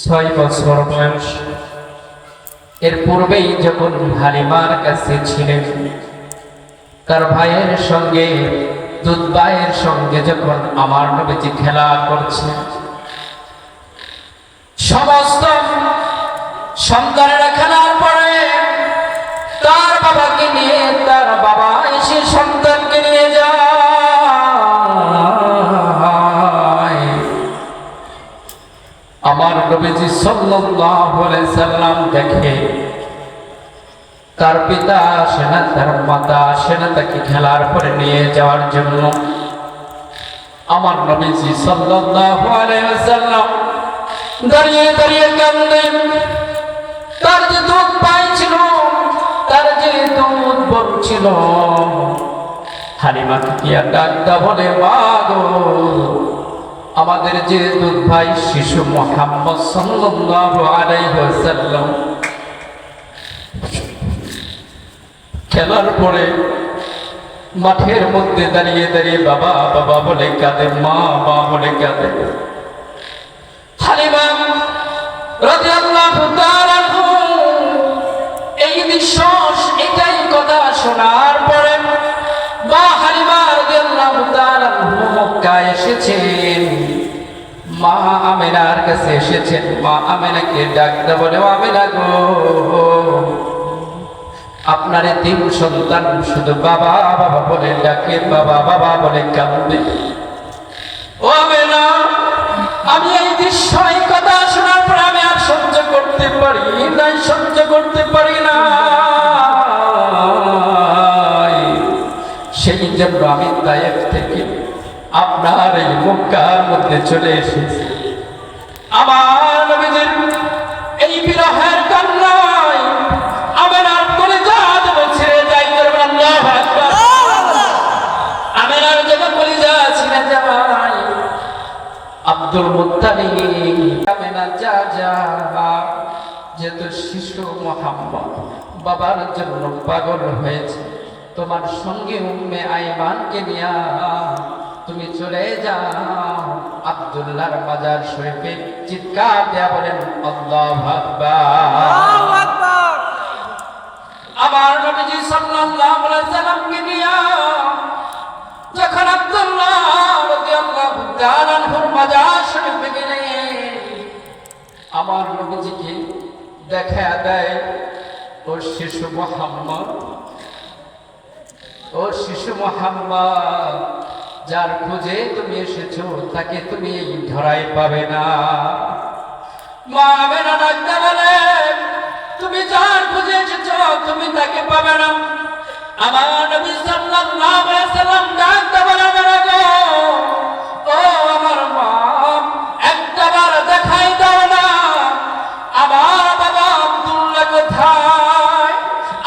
6 বছর বয়স। এর পূর্বেই যখন হালিমার কাছে ছিলেন, তার ভাইয়ের সঙ্গে দুধ ভাইয়ের সঙ্গে যখন আমার নবীজি খেলা করছে, সমস্ত সন্তানেরা খেলার পরে তার বাবাকে নিয়ে, তার বাবা এসে সন্তানকে নিয়ে যায়। আমার নবীজি সাল্লাল্লাহু আলাইহি সাল্লাম দেখে তার পিতা আসে না, তার মাতা আসে না তাকে খেলার পরে নিয়ে যাওয়ার জন্য। আমার নবীজি সাল্লাল্লাহু আলাইহি সাল্লাম দাঁড়িয়ে দাঁড়িয়ে কাঁদেন। তার যে দুধ পাইছিল, তার যে দুধ বলছিল, হালিমাকে কি ডাকটা বলে, মা গো, আমাদের যে দুধ ভাই শিশু মুহাম্মদ সাল্লাল্লাহু আলাইহি ওয়াসাল্লাম খেলার পরে মাঠের মধ্যে দাঁড়িয়ে দাঁড়িয়ে বাবা বাবা বলে কাঁদে, মা মা বলে কাঁদে। হালিমা রাদিয়াল্লাহু তাআলা আনহু এই দৃশ্য, এটাই কথা শোনার পরে মা হালিমা রাদিয়াল্লাহু তাআলা আনহু মক্কায় এসেছেন, মা আমিনার কাছে এসেছেন। মা আমিনাকে ডাকতে বলে, আমিনা গো, আপনার 3 সন্তান শুধু বাবা বাবা বলে ডাকে, বাবা বাবা বলে কাঁদে। ও আমিনা, আমি এই দৃশ্য, এই কথা শোনার পর আমি আর সহ্য করতে পারি না, সহ্য করতে পারি না। সেই জন্য আমি তায়েফ থেকে আপনার এই মক্কার মধ্যে চলে এসেছি। আমার নবীজির এই বিরহের কান্নায় আমিনার কলিজা যেন ছিঁড়ে যায়। আল্লাহু আকবার। আমিনার যেন কলিজা ছিঁড়ে যায়। আব্দুল মুত্তালিব, আমিনা যা যা, যেহেতু শিশু মুহাম্মদ বাবার জন্য পাগল হয়েছে, তোমার সঙ্গে উম্মে আইমানকে নিয়া তুমি চলে যাও আব্দুল্লাহর মাজার শরীফে। চিৎকার দেয়া বলেন আল্লাহু আকবার। আমার নবীজি সাল্লাল্লাহু আলাইহি সাল্লামকে নিয়া যখন আব্দুল্লাহ রাদিয়াল্লাহু তাআলা আনহুর মাজার শরীফে গেলেন, আমার নবীজিকে দেখা দেয়, ও শিশু মুহাম্মদ, ও শিশু মুহাম্মদ, যার খোঁজে তুমি এসেছো তাকে তুমি ধরাই পাবে না। মা আমিনা ডাকতে বলে, তুমি যার খোঁজে এসেছো তুমি তাকে পাবে না। আমার নবী সাল্লাল্লাহু আলাইহি সাল্লাম ডাকতে বলে, ও আমার মা, একবার দেখাই দাও না, আমার বাবা আব্দুল্লাহ কোথায়?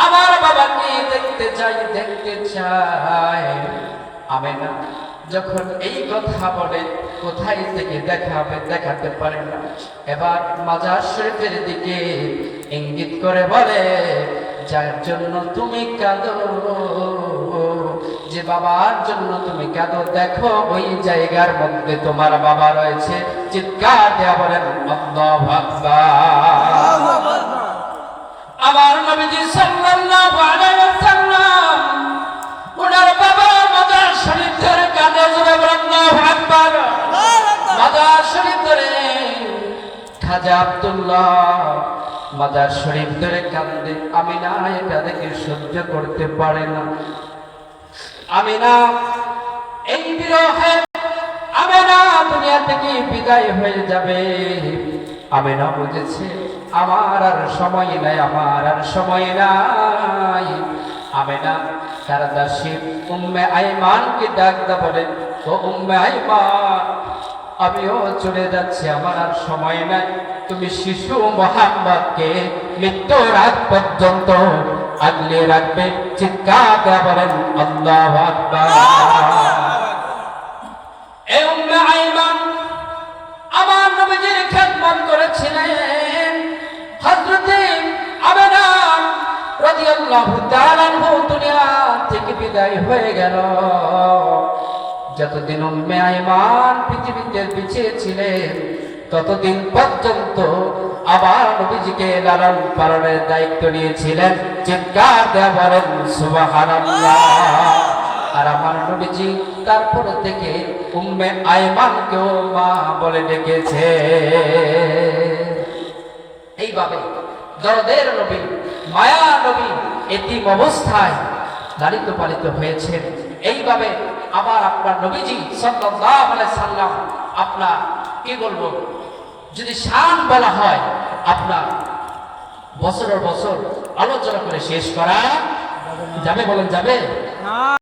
আমার বাবাকে দেখতে চাই, দেখতে চাই। আমিনা যখন এই কথা বলে, কোথায় থেকে দেখাবে, দেখাতে পারে না। এবার মাজার শরীফের দিকে ইঙ্গিত করে বলে, যার জন্য তুমি কাঁদো, যে বাবার জন্য তুমি কাঁদো, দেখো ওই জায়গার মধ্যে তোমার বাবা রয়েছে। চিৎকার দেয়া বলেন আল্লাহু আকবার। আমার নবীজি সাল্লাল্লাহু আলাইহি ওয়াসাল্লাম ওনার বাবা মাজার শরীফ ধরে কাঁদে, জোরে বলেন আল্লাহু আকবার। মাজার শরীফ ধরে খাজা আব্দুল্লাহ মাজার শরীফ ধরে কাঁদে। আমিনা এটা দেখে সহ্য করতে পারে না। আমিনা এই বিরহে আমিনা দুনিয়া থেকে বিদায় হয়ে যাবে। আমিনা বুঝেছে আমার আর সময় নাই, আমার আর সময় নাই। আমিনা তার দাসী উম্মে আইমানকে ডাকতে বলে, ও উম্মে আইমান, আমিও চলে যাচ্ছি, আমার আর সময় নাই। তুমি শিশু মুহাম্মদকে মৃত্যুর আগ পর্যন্ত আগলে রাখবে। চিৎকার করে বলেন আল্লাহু আকবার। এই উম্মে আইমান আমার নবীজির খেদমত করেছিলেন। হযরতে আমিনা রাদিয়াল্লাহু তাআলা আনহু দুনিয়া থেকে বিদায় হয়ে গেল। যতদিন উম্মে আইমান পৃথিবীতে বেঁচে ছিলেন, ততদিন পর্যন্ত আবার নবীজিকে লালন পালনের দায়িত্ব নিয়েছিলেন। চিৎকার দেয়া বলেন সুবহানাল্লাহ। আর আমার নবীজি তারপর থেকে উম্মে আয়মানকেও মা বলে ডেকেছে। এইভাবে দরদের নবী, মায়া নবী এতিম অবস্থায় লালিত পালিত হয়েছেন। এইভাবে আবার আপনার নবীজি সাল্লাল্লাহু আলাইহি সাল্লাম, আপনার কি বলবো, যদি শান বলা হয় আপনার বছরের বছর আলোচনা করে শেষ করা যাবে, বলেন যাবে?